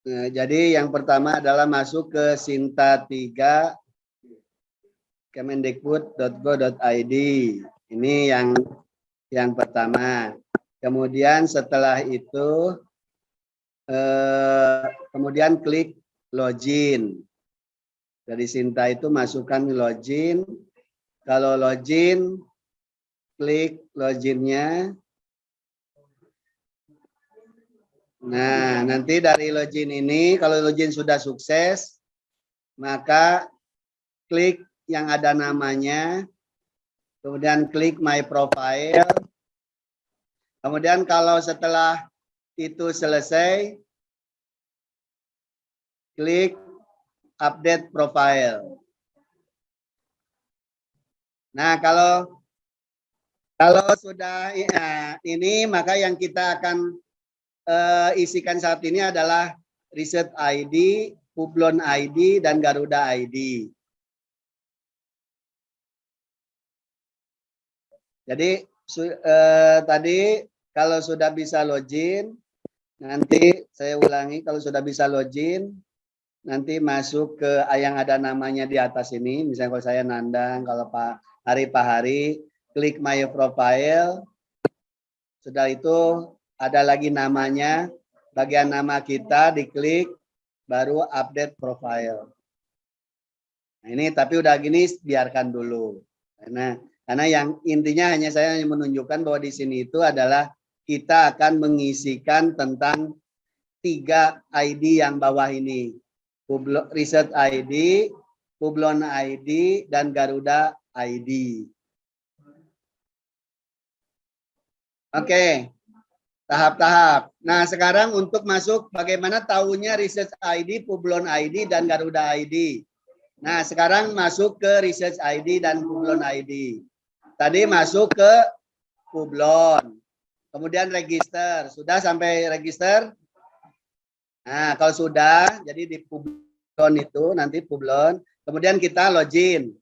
Nah, jadi yang pertama adalah masuk ke Sinta 3 kemendikbud.go.id. Ini yang pertama. Kemudian setelah itu kemudian klik login. Dari Sinta itu masukkan login. Kalau login, klik loginnya. Nah, nanti dari login ini, kalau login sudah sukses, maka klik yang ada namanya, kemudian klik my profile. Kemudian kalau setelah itu selesai, klik update profile. Nah, kalau sudah ini, maka yang kita akan isikan saat ini adalah Research ID, Publon ID, dan Garuda ID. Jadi tadi kalau sudah bisa login, nanti saya ulangi, kalau sudah bisa login, nanti masuk ke yang ada namanya di atas ini. Misalnya kalau saya Nandang, kalau Pak Hari, klik my profile. Sudah itu ada lagi namanya, bagian nama kita diklik, baru update profile. Nah, ini tapi udah gini biarkan dulu. Karena yang intinya hanya saya menunjukkan bahwa di sini itu adalah kita akan mengisikan tentang 3 ID yang bawah ini. Research ID, Publon ID, dan Garuda ID. Oke, tahap-tahap. Nah, sekarang untuk masuk bagaimana tahunya Research ID, Publon ID, dan Garuda ID. Nah, sekarang masuk ke Research ID dan Publon ID. Tadi masuk ke Publon. Kemudian register. Sudah sampai register? Nah, kalau sudah, jadi di Publon itu, nanti Publon. Kemudian kita login.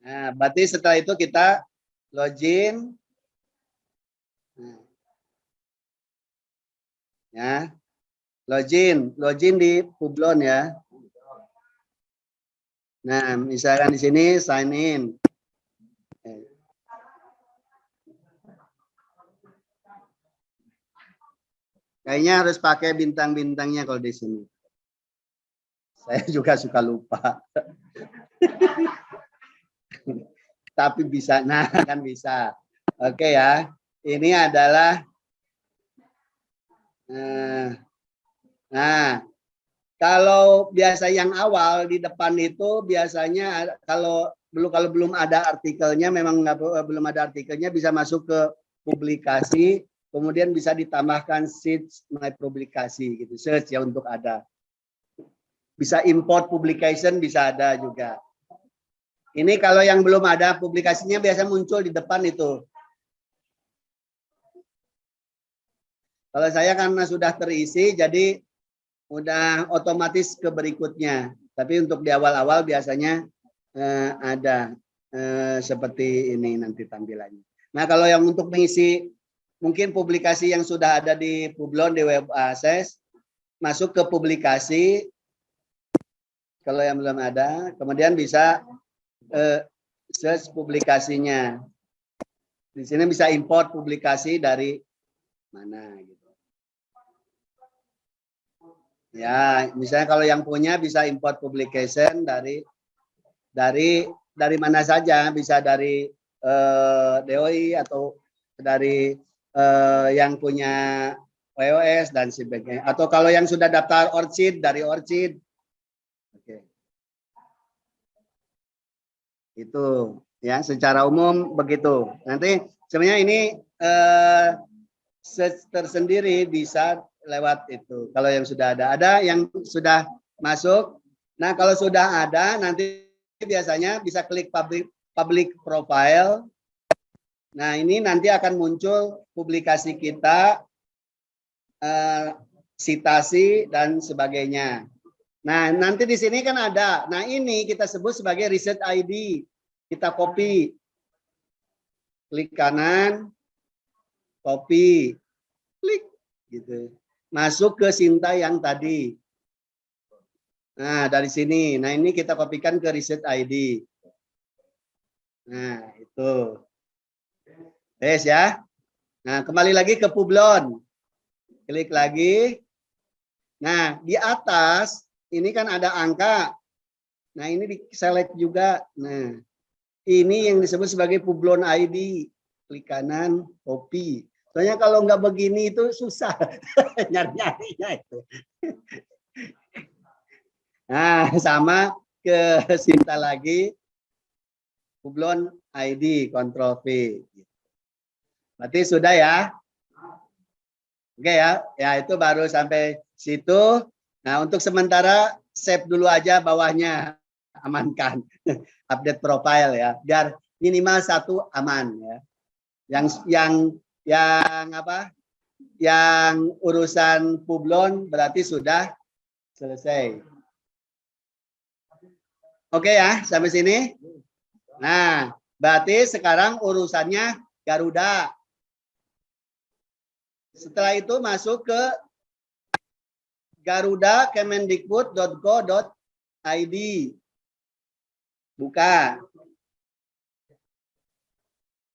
Nah, berarti setelah itu kita login. Ya, login di Publon ya. Nah, misalkan di sini sign in. Kayaknya harus pakai bintang-bintangnya kalau di sini. Saya juga suka lupa. Tapi bisa, nah kan bisa. Oke ya, ini adalah nah, kalau biasa yang awal di depan itu biasanya kalau belum ada artikelnya, memang belum ada artikelnya, bisa masuk ke publikasi, kemudian bisa ditambahkan search my publikasi gitu, search ya untuk ada. Bisa import publication, bisa ada juga. Ini kalau yang belum ada publikasinya biasa muncul di depan itu. Kalau saya karena sudah terisi, jadi udah otomatis ke berikutnya. Tapi untuk di awal-awal biasanya ada seperti ini nanti tampilannya. Nah, kalau yang untuk mengisi mungkin publikasi yang sudah ada di Publon di Web Access, masuk ke publikasi. Kalau yang belum ada, kemudian bisa search publikasinya. Di sini bisa import publikasi dari mana gitu. Ya, misalnya kalau yang punya bisa import publication dari mana saja, bisa dari DOI atau dari yang punya WOS dan sebagainya. Atau kalau yang sudah daftar ORCID dari ORCID. Oke. Itu ya secara umum begitu. Nanti sebenarnya ini tersendiri bisa lewat itu. Kalau yang sudah ada yang sudah masuk. Nah, kalau sudah ada nanti biasanya bisa klik public profile. Nah, ini nanti akan muncul publikasi kita, citasi dan sebagainya. Nah, nanti di sini kan ada. Nah, ini kita sebut sebagai Research ID. Kita copy. Klik kanan, copy. Klik gitu. masuk ke Sinta yang tadi. Nah, dari sini. Nah, ini kita kopikan ke Reset ID. Nah, itu. Yes ya. Nah, kembali lagi ke Publon. Klik lagi. Nah, di atas ini kan ada angka. Nah, ini di select juga. Nah, ini yang disebut sebagai Publon ID. Klik kanan, copy. Soalnya kalau nggak begini itu susah nyari-nyarinya itu. Nah, sama ke Sinta lagi. Publon ID, Ctrl V. Berarti sudah ya. Oke ya. Ya, itu baru sampai situ. Nah, untuk sementara save dulu aja bawahnya. Amankan. Update profile ya. Biar minimal 1 aman ya. Yang apa? Yang urusan Publon berarti sudah selesai. Oke ya, sampai sini. Nah, berarti sekarang urusannya Garuda. Setelah itu masuk ke garuda.kemendikbud.go.id. Buka.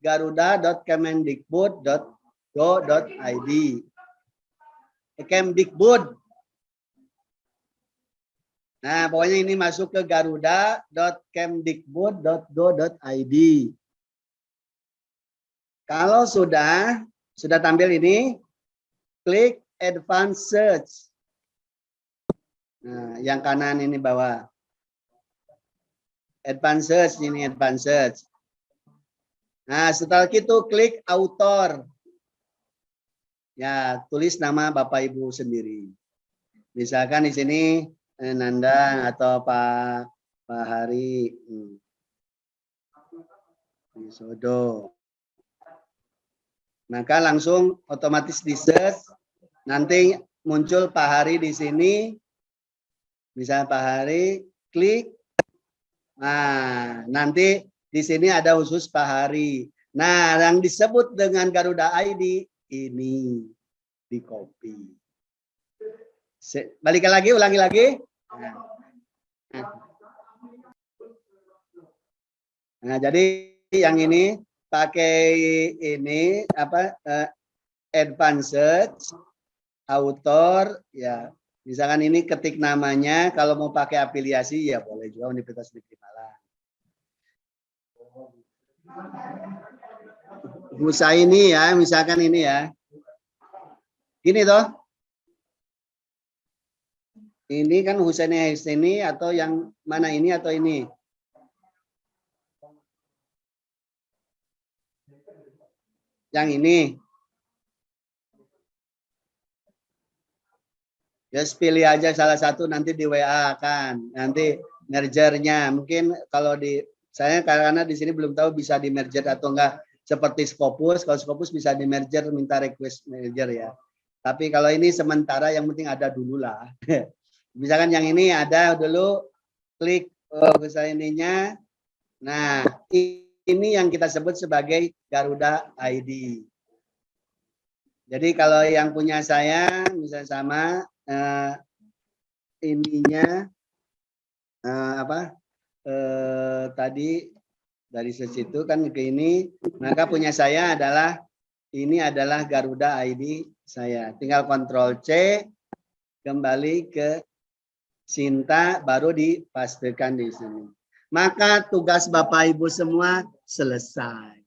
garuda.kemendikbud.go.id. Kemdikbud. Nah, pokoknya ini masuk ke garuda.kemdikbud.go.id. Kalau sudah tampil ini, klik Advanced Search. Nah, yang kanan ini bawah. Advanced Search, ini Advanced Search. Nah, setelah itu klik Author. Ya, tulis nama Bapak Ibu sendiri. Misalkan di sini Nanda atau Pak Hari Wisodo. Maka langsung otomatis di search, nanti muncul Pak Hari di sini. Misalnya Pak Hari, klik. Nah, nanti di sini ada khusus Pak Hari. Nah, yang disebut dengan Garuda ID ini di copy. Balikan lagi, ulangi lagi. Nah, jadi yang ini pakai ini apa advanced search, author ya. Misalkan ini ketik namanya, kalau mau pakai afiliasi ya boleh juga Universitas Negeri Malang. Husaini ya, misalkan ini ya. Gini toh. Ini kan Husaini atau yang mana ini atau ini? Yang ini. Ya pilih aja salah satu nanti di WA kan. Nanti mergernya mungkin kalau di saya karena di sini belum tahu bisa di merger atau enggak seperti Scopus. Kalau Scopus bisa di merger minta request merger ya. Tapi kalau ini sementara yang penting ada dulu lah. Misalkan yang ini ada dulu, klik ininya. Nah, ini yang kita sebut sebagai Garuda ID. Jadi kalau yang punya saya, misalnya sama ininya tadi dari situ kan ke ini, maka punya saya adalah ini adalah Garuda ID saya. Tinggal Ctrl C, kembali ke Sinta, baru dipastikan di sini. Maka tugas Bapak Ibu semua selesai.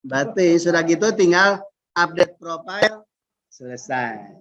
Berarti sudah gitu tinggal update profile selesai.